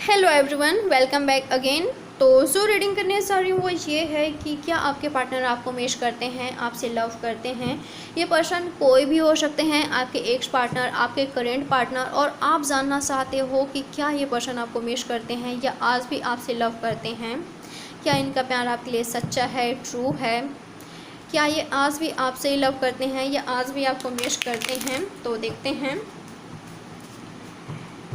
Hello everyone, welcome back again. तो जो reading करने जा रही हूँ वो ये है कि क्या आपके पार्टनर आपको मिस करते हैं, आपसे लव करते हैं। ये पर्सन कोई भी हो सकते हैं, आपके एक्स पार्टनर, आपके करेंट पार्टनर, और आप जानना चाहते हो कि क्या ये पर्सन आपको मिस करते हैं या आज भी आपसे लव करते हैं। क्या इनका प्यार आपके लिए सच्चा है, ट्रू है। क्या ये आज भी आपसे लव करते हैं या आज भी आपको मिस करते हैं। तो देखते हैं।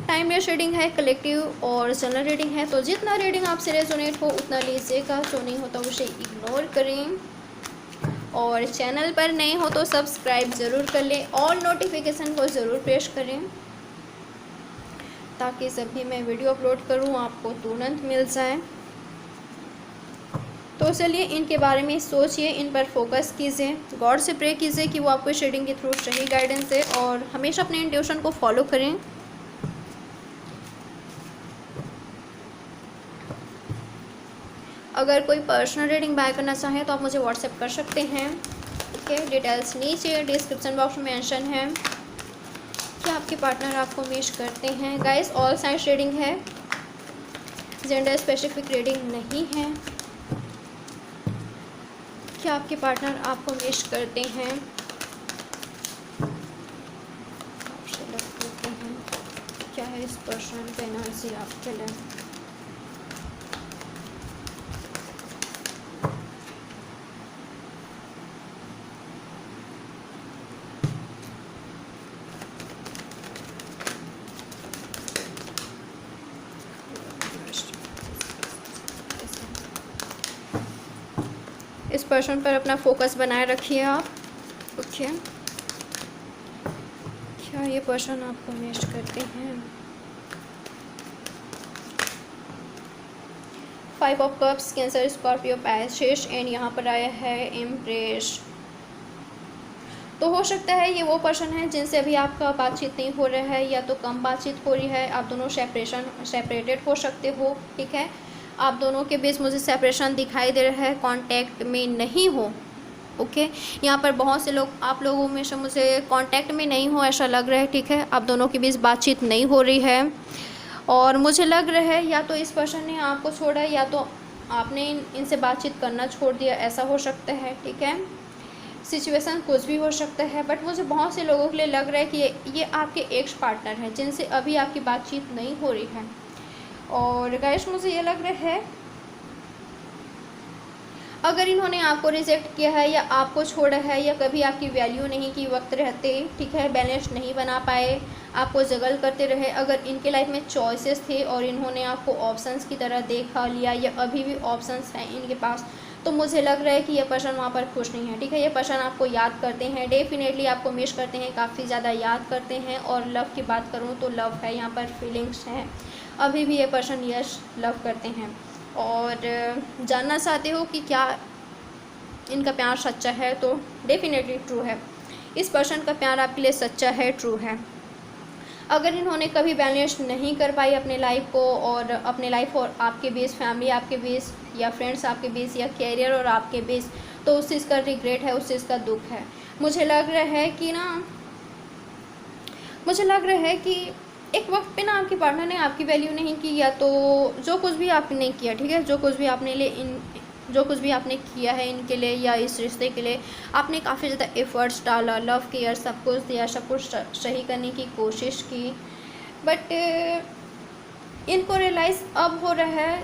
टाइमलेस रीडिंग है, कलेक्टिव और जनरल रीडिंग है। तो जितना रीडिंग आपसे रेजोनेट हो उतना लीजिएगा, जो नहीं होता उसे इग्नोर करें। और चैनल पर नए हो तो सब्सक्राइब ज़रूर कर लें और नोटिफिकेशन को ज़रूर प्रेस करें, ताकि जब भी मैं वीडियो अपलोड करूं आपको तुरंत मिल जाए। तो चलिए इनके बारे में सोचिए, इन पर फोकस कीजिए, गॉड से प्रे कीजिए कि वो आपको रीडिंग के थ्रू सही गाइडेंस दे, और हमेशा अपने इंट्यूशन को फॉलो करें। अगर कोई पर्सनल रीडिंग बाय करना चाहें तो आप मुझे व्हाट्सएप कर सकते हैं। ठीक है, डिटेल्स नीचे डिस्क्रिप्शन बॉक्स में मेंशन है। क्या आपके पार्टनर आपको मिस करते हैं। गाइस, ऑल साइंस रीडिंग है, जेंडर स्पेसिफिक रीडिंग नहीं है। क्या आपके पार्टनर आपको मिस करते हैं, आपसे लव करते हैं। क्या है इस पर्सन का एनर्जी आपके लिए। इस पर्सन पर अपना फोकस बनाए रखिए आप। ओके, क्या ये पर्सन आपको मिस करते हैं। 5 of cups, cancer, Scorpio, passage, and यहाँ पर आया है एम्प्रेस। तो हो सकता है ये वो पर्सन है जिनसे अभी आपका बातचीत नहीं हो रहा है, या तो कम बातचीत हो रही है। आप दोनों सेपरेटेड हो सकते हो। ठीक है, आप दोनों के बीच मुझे सेपरेशन दिखाई दे रहा है, कांटेक्ट में नहीं हो। ओके, यहाँ पर बहुत से लोग आप लोगों में से मुझे कांटेक्ट में नहीं हो ऐसा लग रहा है। ठीक है, आप दोनों के बीच बातचीत नहीं हो रही है, और मुझे लग रहा है या तो इस पर्सन ने आपको छोड़ा है या तो आपने इनसे बातचीत करना छोड़ दिया, ऐसा हो सकता है। ठीक है, सिचुएशन कुछ भी हो सकता है, बट मुझे बहुत से लोगों के लिए लग रहा है कि ये आपके एक्स पार्टनर हैं जिनसे अभी आपकी बातचीत नहीं हो रही है। और गाइस, मुझे ये लग रहा है अगर इन्होंने आपको रिजेक्ट किया है या आपको छोड़ा है या कभी आपकी वैल्यू नहीं की वक्त रहते, ठीक है, बैलेंस नहीं बना पाए, आपको जगल करते रहे, अगर इनके लाइफ में चॉइसेस थे और इन्होंने आपको ऑप्शंस की तरह देखा लिया या अभी भी ऑप्शंस हैं इनके पास, तो मुझे लग रहा है कि ये पर्सन वहाँ पर खुश नहीं है। ठीक है, ये पर्सन आपको याद करते हैं, डेफिनेटली आपको मिस करते हैं, काफ़ी ज़्यादा याद करते हैं। और लव की बात करूँ तो लव है, यहाँ पर फीलिंग्स हैं, अभी भी ये पर्सन यस लव करते हैं। और जानना चाहते हो कि क्या इनका प्यार सच्चा है, तो डेफिनेटली ट्रू है। इस पर्सन का प्यार आपके लिए सच्चा है, ट्रू है। अगर इन्होंने कभी बैलेंस नहीं कर पाई अपने लाइफ को, और अपने लाइफ और आपके बीच, फैमिली आपके बीच, या फ्रेंड्स आपके बीच, या कैरियर और आपके बीच, तो उस चीज़ का रिग्रेट है, उस चीज़ का दुख है। मुझे लग रहा है कि एक वक्त पे ना आपके पार्टनर ने आपकी वैल्यू नहीं की, या तो जो कुछ भी आपने किया, ठीक है, जो कुछ भी आपने किया है इनके लिए या इस रिश्ते के लिए, आपने काफ़ी ज़्यादा एफर्ट्स डाला, लव केयर सब कुछ दिया, सब कुछ सही करने की कोशिश की, बट इनको रियलाइज़ अब हो रहा है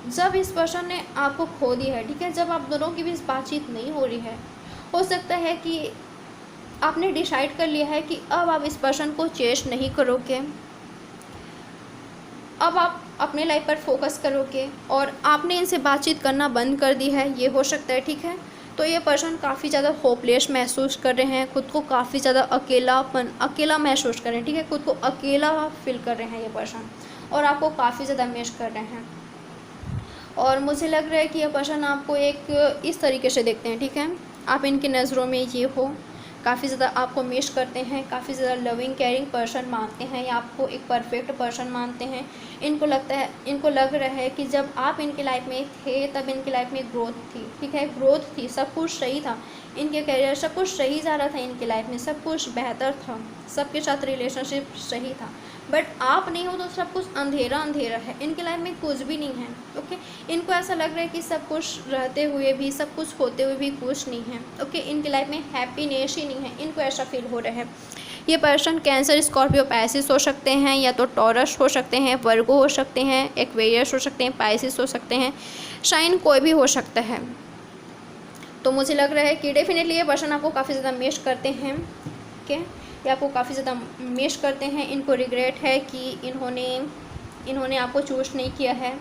जब इस पर्सन ने आपको खो दिया है। ठीक है, जब आप दोनों के बीच बातचीत नहीं हो रही है, हो सकता है कि आपने डिसाइड कर लिया है कि अब आप इस पर्सन को चेस नहीं करोगे, अब आप अपने लाइफ पर फोकस करोगे, और आपने इनसे बातचीत करना बंद कर दी है, ये हो सकता है। ठीक है, तो ये पर्सन काफ़ी ज़्यादा होपलेस महसूस कर रहे हैं, खुद को काफ़ी ज़्यादा अकेला महसूस कर रहे हैं। ठीक है, खुद को अकेला फील कर रहे हैं ये पर्सन, और आपको काफ़ी ज़्यादा मिस कर रहे हैं। और मुझे लग रहा है कि ये पर्सन आपको एक इस तरीके से देखते हैं। ठीक है, आप इनकी नज़रों में ये हो, काफ़ी ज़्यादा आपको मिस करते हैं, काफ़ी ज़्यादा लविंग केयरिंग पर्सन मानते हैं, या आपको एक परफेक्ट पर्सन मानते हैं। इनको लग रहा है कि जब आप इनके लाइफ में थे तब इनकी लाइफ में ग्रोथ थी। ठीक है, ग्रोथ थी, सब कुछ सही था, इनके करियर सब कुछ सही जा रहा था, इनकी लाइफ में सब कुछ बेहतर था, सबके साथ रिलेशनशिप सही था, बट आप नहीं हो तो सब कुछ अंधेरा अंधेरा है, इनके लाइफ में कुछ भी नहीं है। ओके, इनको ऐसा लग रहा है कि सब कुछ रहते हुए भी, सब कुछ होते हुए भी कुछ नहीं है। ओके, इनके लाइफ में हैप्पीनेस ही नहीं है, इनको ऐसा फील हो रहा है। ये पर्सन कैंसर, स्कॉर्पियो, पैसिस हो सकते हैं, या तो टॉरस हो सकते हैं, वर्गो हो सकते हैं, एक्वेरियस हो सकते हैं, पाइसिस हो सकते हैं, शाइन कोई भी हो सकता है। तो मुझे लग रहा है कि डेफिनेटली ये पर्सन आपको काफ़ी ज़्यादा मिस करते हैं। ओके, ये आपको काफ़ी ज़्यादा मिस करते हैं। इनको रिग्रेट है कि इन्होंने आपको चूज़ नहीं किया है,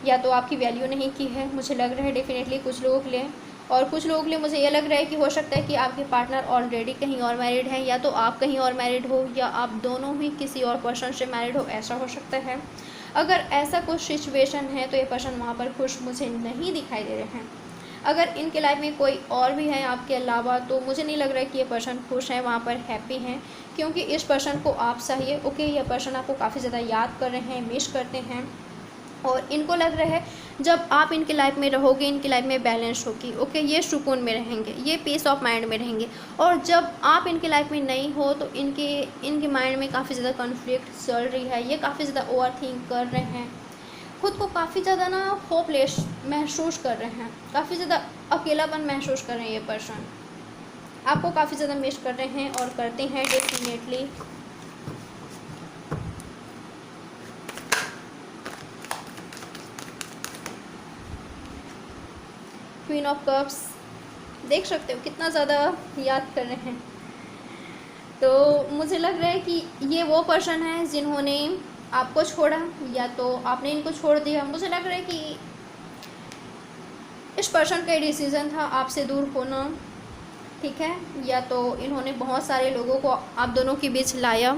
या तो आपकी वैल्यू नहीं की है, मुझे लग रहा है डेफिनेटली कुछ लोगों के लिए। और कुछ लोगों के लिए मुझे ये लग रहा है कि हो सकता है कि आपके पार्टनर ऑलरेडी कहीं और मैरिड है, या तो आप कहीं और मैरिड हो, या आप दोनों ही किसी और पर्सन से मैरिड हो, ऐसा हो सकता है। अगर ऐसा कुछ सिचुएशन है तो ये पर्सन वहाँ पर खुश मुझे नहीं दिखाई दे रहे हैं। अगर इनके लाइफ में कोई और भी है आपके अलावा, तो मुझे नहीं लग रहा है कि ये पर्सन खुश है, वहाँ पर हैप्पी हैं, क्योंकि इस पर्सन को आप चाहिए। ओके, ये पर्सन आपको काफ़ी ज़्यादा याद कर रहे हैं, मिस करते हैं, और इनको लग रहा है जब आप इनके लाइफ में रहोगे, इनकी लाइफ में बैलेंस होगी। ओके, ये सुकून में रहेंगे, ये पीस ऑफ माइंड में रहेंगे। और जब आप इनके लाइफ में नहीं हो तो इनके माइंड में काफ़ी ज़्यादा कॉन्फ्लिक्ट चल रही है, ये काफ़ी ज़्यादा ओवर थिंक कर रहे हैं, खुद को काफ़ी ज़्यादा ना होपलेस महसूस कर रहे हैं, काफ़ी ज़्यादा अकेलापन महसूस कर रहे हैं। ये पर्सन आपको काफ़ी ज़्यादा मिस कर रहे हैं और करते हैं डेफिनेटली। क्वीन ऑफ कप्स, देख सकते हो कितना ज़्यादा याद कर रहे हैं। तो मुझे लग रहा है कि ये वो पर्सन है जिन्होंने आपको छोड़ा, या तो आपने इनको छोड़ दिया। मुझे लग रहा है कि इस पर्सन का डिसीज़न था आपसे दूर होना, ठीक है, या तो इन्होंने बहुत सारे लोगों को आप दोनों के बीच लाया,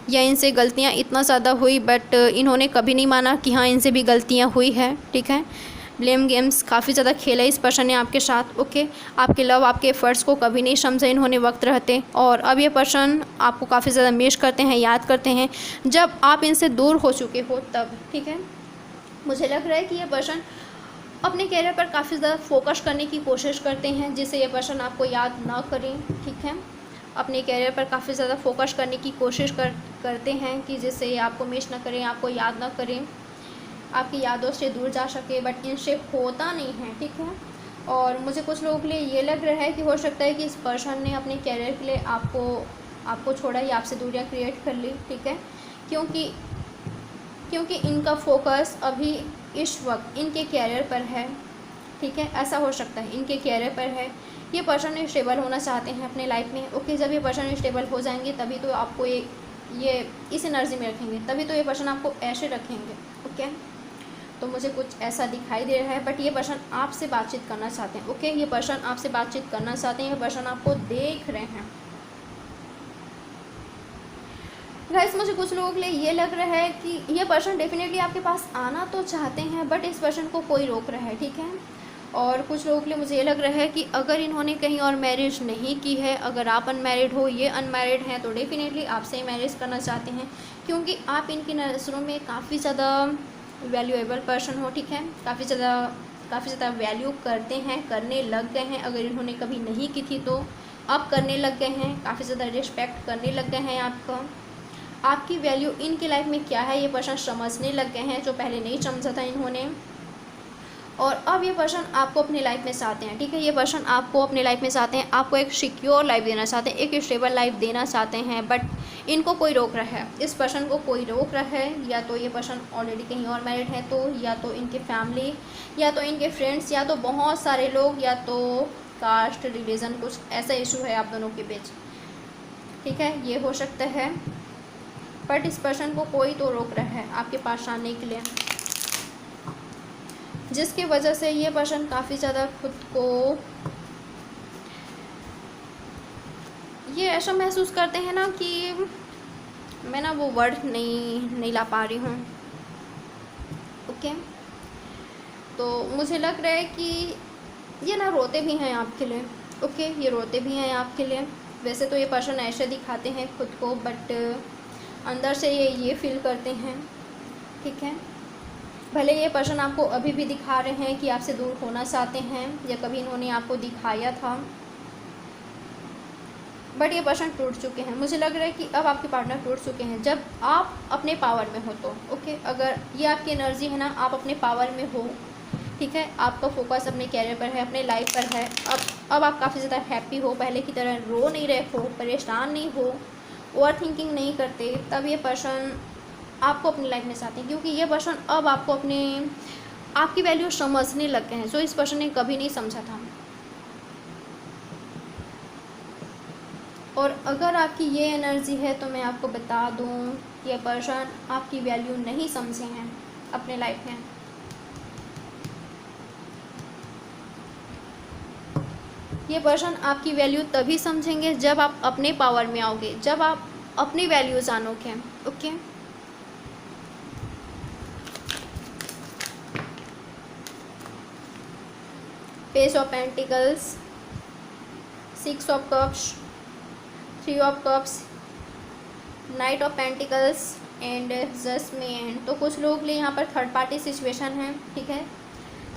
या इनसे गलतियां इतना ज़्यादा हुई बट इन्होंने कभी नहीं माना कि हाँ इनसे भी गलतियां हुई है। ठीक है, ब्लेम गेम्स काफ़ी ज़्यादा खेला इस पर्सन ने आपके साथ। ओके, आपके लव, आपके एफर्ट्स को कभी नहीं समझा इन्होंने वक्त रहते, और अब ये पर्सन आपको काफ़ी ज़्यादा मिस करते हैं, याद करते हैं जब आप इनसे दूर हो चुके हो तब। ठीक है, मुझे लग रहा है कि ये पर्सन अपने कैरियर पर काफ़ी ज़्यादा फोकस करने की कोशिश करते हैं, जिससे ये पर्सन आपको याद ना करें। ठीक है, अपने कैरियर पर काफ़ी ज़्यादा फोकस करने की कोशिश करते हैं कि जिससे ये आपको मिस ना करें, आपको याद ना करें, आपकी यादों से दूर जा सके, बट इनसे होता नहीं है। ठीक है, और मुझे कुछ लोगों के लिए ये लग रहा है कि हो सकता है कि इस पर्सन ने अपने कैरियर के लिए आपको छोड़ा या आपसे दूरियां क्रिएट कर ली। ठीक है, क्योंकि इनका फोकस अभी इस वक्त इनके कैरियर पर है। ठीक है, ऐसा हो सकता है इनके कैरियर पर है। ये पर्सन स्टेबल होना चाहते हैं अपने लाइफ में। ओके, जब ये पर्सन स्टेबल हो जाएंगे तभी तो आपको ये इस एनर्जी में रखेंगे, तभी तो ये पर्सन आपको ऐसे रखेंगे। ओके, तो मुझे कुछ ऐसा दिखाई दे रहा है, बट ये पर्सन आपसे बातचीत करना चाहते हैं। ओके, ये पर्सन आपसे बातचीत करना चाहते हैं, ये पर्सन आपको देख रहे हैं। गाइस, मुझे कुछ लोगों के लिए ये लग रहा है कि ये पर्सन डेफिनेटली आपके पास आना तो चाहते हैं, बट इस पर्सन को कोई रोक रहा है। ठीक है, और कुछ लोगों के लिए मुझे ये लग रहा है कि अगर इन्होंने कहीं और मैरिज नहीं की है, अगर आप अनमैरिड हो, ये अनमैरिड हैं, तो डेफिनेटली आपसे ही मैरिज करना चाहते हैं, क्योंकि आप इनकी नज़रों में काफ़ी ज़्यादा वैल्यूएबल पर्सन हो। ठीक है, काफ़ी ज़्यादा वैल्यू करते हैं, करने लग गए हैं। अगर इन्होंने कभी नहीं की थी तो अब करने लग गए हैं, काफ़ी ज़्यादा रिस्पेक्ट करने लग गए हैं आपकी वैल्यू इनकी लाइफ में क्या है ये पर्सन समझने लग गए हैं, जो पहले नहीं समझा था इन्होंने। और अब ये पर्सन आपको अपनी लाइफ में चाहते हैं। ठीक है, ये पर्सन आपको अपनी लाइफ में चाहते हैं, आपको एक सिक्योर लाइफ देना चाहते हैं, एक स्टेबल लाइफ देना चाहते हैं, बट इनको कोई रोक रहा है, इस पर्सन को कोई रोक रहा है। या तो ये पर्सन ऑलरेडी कहीं और मैरिड है, तो या तो इनके फैमिली, या तो इनके फ्रेंड्स, या तो बहुत सारे लोग, या तो कास्ट, रिलीजन, कुछ ऐसा इशू है आप दोनों के बीच। ठीक है, ये हो सकता है, बट इस पर्सन को कोई तो रोक रहा है आपके पास आने के लिए, जिसकी वजह से ये पर्सन काफ़ी ज़्यादा खुद को ये ऐसा महसूस करते हैं ना कि मैं ना वो वर्ड नहीं ला पा रही हूँ। ओके, तो मुझे लग रहा है कि ये ना रोते भी हैं आपके लिए। ओके, ये रोते भी हैं आपके लिए। वैसे तो ये पर्सन ऐसे दिखाते हैं खुद को, बट अंदर से ये फील करते हैं। ठीक है, भले ये पर्सन आपको अभी भी दिखा रहे हैं कि आपसे दूर होना चाहते हैं, या कभी इन्होंने आपको दिखाया था, बट ये पर्सन टूट चुके हैं। मुझे लग रहा है कि अब आपके पार्टनर टूट चुके हैं जब आप अपने पावर में हो तो। ओके, अगर ये आपकी एनर्जी है ना, आप अपने पावर में हो, ठीक है, आपका फोकस अपने कैरियर पर है, अपने लाइफ पर है। अब आप काफ़ी ज़्यादा हैप्पी हो, पहले की तरह रो नहीं रहे हो, परेशान नहीं हो, ओवर थिंकिंग नहीं करते, तब ये पर्सन आपको अपनी लाइफ में चाहते हैं, क्योंकि ये पर्सन अब आपको आपकी वैल्यू समझने लग गए हैं, जो इस पर्सन ने कभी नहीं समझा था। और अगर आपकी ये एनर्जी है तो मैं आपको बता दूं, ये पर्सन आपकी वैल्यू नहीं समझे हैं अपने लाइफ में। ये पर्सन आपकी वैल्यू तभी समझेंगे जब आप अपने पावर में आओगे, जब आप अपनी वैल्यू जानोगे। Okay, page of pentacles, 6 of cups, 3 of cups, knight of pentacles and judgement. तो कुछ लोग लिए यहाँ पर थर्ड पार्टी सिचुएशन है, ठीक है,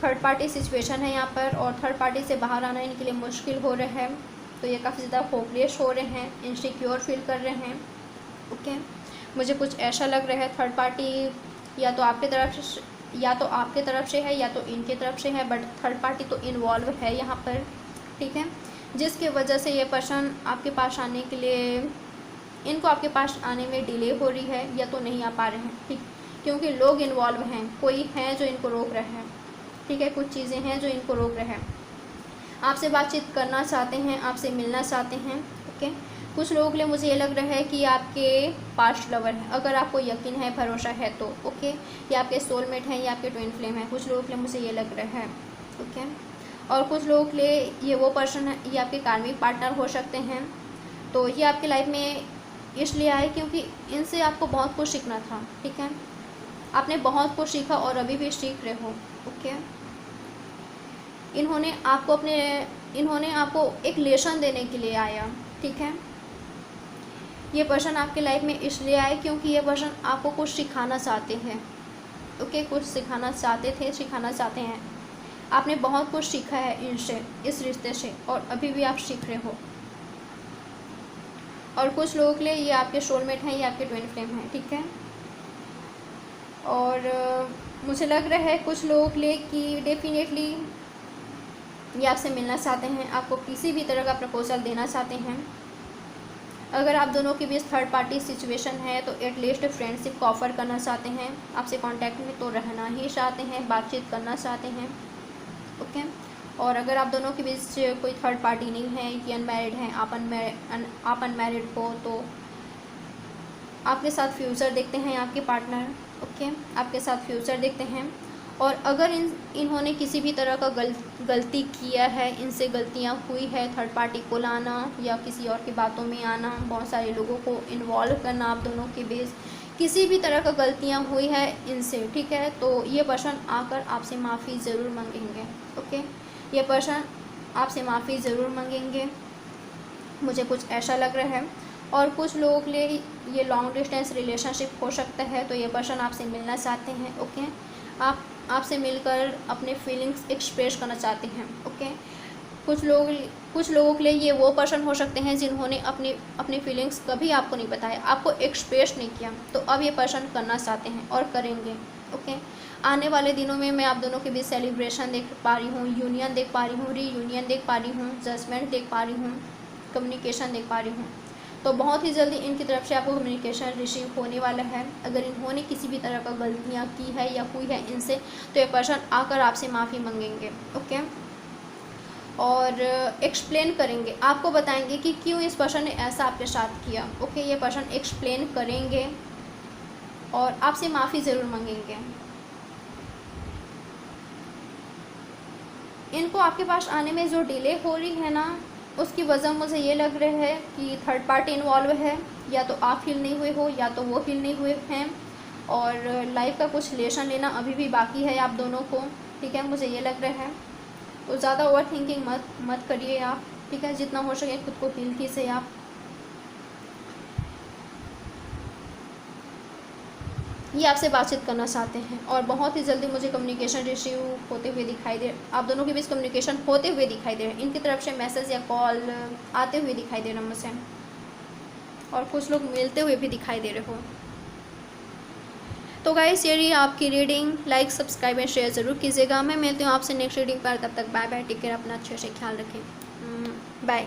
थर्ड पार्टी सिचुएशन है यहाँ पर, और थर्ड पार्टी से बाहर आना इनके लिए मुश्किल हो रहा है। तो ये काफ़ी ज़्यादा होपलेस हो रहे हैं, इनसिक्योर फील कर रहे हैं। ओके, मुझे कुछ ऐसा लग रहा है थर्ड पार्टी या तो आपकी तरफ से है या तो इनकी तरफ से है, बट थर्ड पार्टी तो इन्वॉल्व है यहाँ पर, ठीक है, जिसकी वजह से ये पर्सन आपके पास आने के लिए, इनको आपके पास आने में डिले हो रही है या तो नहीं आ पा रहे हैं, ठीक, क्योंकि लोग इन्वॉल्व हैं, कोई है जो इनको रोक रहे हैं, ठीक है, कुछ चीज़ें हैं जो इनको रोक रहे हैं। आपसे बातचीत करना चाहते हैं, आपसे मिलना चाहते हैं। ओके, कुछ लोगों के लिए मुझे ये लग रहा है कि आपके पास्ट लवर है, अगर आपको यकीन है, भरोसा है तो। ओके, ये आपके सोलमेट हैं, ये आपके ट्विन फ्लेम है, कुछ लोगों के लिए मुझे ये लग रहा है। ओके, और कुछ लोगों के लिए ये वो पर्सन है, ये आपके कार्मिक पार्टनर हो सकते हैं। तो ये आपकी लाइफ में इसलिए आए क्योंकि इनसे आपको बहुत कुछ सीखना था, ठीक है, आपने बहुत कुछ सीखा और अभी भी सीख रहे हो। ओके, इन्होंने आपको एक लेसन देने के लिए आया, ठीक है। ये पर्सन आपके लाइफ में इसलिए आए क्योंकि ये पर्सन आपको कुछ सिखाना चाहते हैं। ओके, कुछ सिखाना चाहते हैं। आपने बहुत कुछ सीखा है इनसे, इस रिश्ते से, और अभी भी आप सीख रहे हो। और कुछ लोगों के लिए ये आपके सोलमेट हैं, ये आपके ट्विन फ्लेम हैं, ठीक है। और मुझे लग रहा है कुछ लोगों के लिए कि डेफिनेटली ये आपसे मिलना चाहते हैं, आपको किसी भी तरह का प्रपोजल देना चाहते हैं। अगर आप दोनों के बीच थर्ड पार्टी सिचुएशन है तो एटलीस्ट फ्रेंडशिप को ऑफ़र करना चाहते हैं, आपसे कांटेक्ट में तो रहना ही चाहते हैं, बातचीत करना चाहते हैं। ओके, और अगर आप दोनों के बीच कोई थर्ड पार्टी नहीं है, कि अनमैरिड हैं, आप अनमैरिड हो, तो आपके साथ फ्यूचर देखते हैं आपके पार्टनर। ओके, आपके साथ फ्यूचर देखते हैं। और अगर इन्होंने किसी भी तरह का गलती किया है, इनसे गलतियां हुई है, थर्ड पार्टी को लाना या किसी और की बातों में आना, बहुत सारे लोगों को इन्वॉल्व करना आप दोनों के बीच, किसी भी तरह का गलतियां हुई है इनसे, ठीक है, तो ये पर्सन आकर आपसे माफ़ी ज़रूर मांगेंगे। ओके, ये पर्सन आपसे माफ़ी ज़रूर मांगेंगे, मुझे कुछ ऐसा लग रहा है। और कुछ लोगों के लिए ये लॉन्ग डिस्टेंस रिलेशनशिप हो सकता है, तो ये पर्सन आपसे मिलना चाहते हैं। ओके, आपसे मिलकर अपने फीलिंग्स एक्सप्रेस करना चाहते हैं। ओके, कुछ लोगों के लिए ये वो पर्सन हो सकते हैं जिन्होंने अपनी फीलिंग्स कभी आपको नहीं बताया, आपको एक्सप्रेस नहीं किया, तो अब ये पर्सन करना चाहते हैं और करेंगे। ओके, आने वाले दिनों में मैं आप दोनों के बीच सेलिब्रेशन देख पा रही हूँ, यूनियन देख पा रही हूँ, रीयूनियन देख पा रही हूँ, जजमेंट देख पा रही हूँ, कम्युनिकेशन देख पा रही हूँ। तो बहुत ही जल्दी इनकी तरफ से आपको कम्युनिकेशन रिसीव होने वाला है। अगर इन्होंने किसी भी तरह का गलतियाँ की है या हुई है इनसे, तो ये पर्सन आकर आपसे माफ़ी मांगेंगे। ओके, और एक्सप्लेन करेंगे, आपको बताएंगे कि क्यों इस पर्सन ने ऐसा आपके साथ किया। ओके, ये पर्सन एक्सप्लेन करेंगे और आपसे माफ़ी ज़रूर मांगेंगे। इनको आपके पास आने में जो डिले हो रही है ना, उसकी वजह मुझे ये लग रहा है कि थर्ड पार्टी इन्वॉल्व है, या तो आप हील नहीं हुए हो या तो वो हील नहीं हुए हैं, और लाइफ का कुछ लेसन लेना अभी भी बाकी है आप दोनों को, ठीक है, मुझे ये लग रहा है। तो ज़्यादा ओवर थिंकिंग मत करिए आप, ठीक है, जितना हो सके खुद को हील कीजिए आप। ये आपसे बातचीत करना चाहते हैं और बहुत ही जल्दी मुझे कम्युनिकेशन रिसीव होते हुए दिखाई दे, आप दोनों के बीच कम्युनिकेशन होते हुए दिखाई दे रहे हैं। इनकी तरफ से मैसेज या कॉल आते हुए दिखाई दे रहा है मुझे, और कुछ लोग मिलते हुए भी दिखाई दे रहे हो। तो गाइस ये रही आपकी reading. Like, subscribe and share ज़रूर कीजिएगा। मैं मिलती हूँ आपसे नेक्स्ट रीडिंग पर। तब तक बाय बाय, टेक केयर, अपना अच्छे से ख्याल रखें, बाय।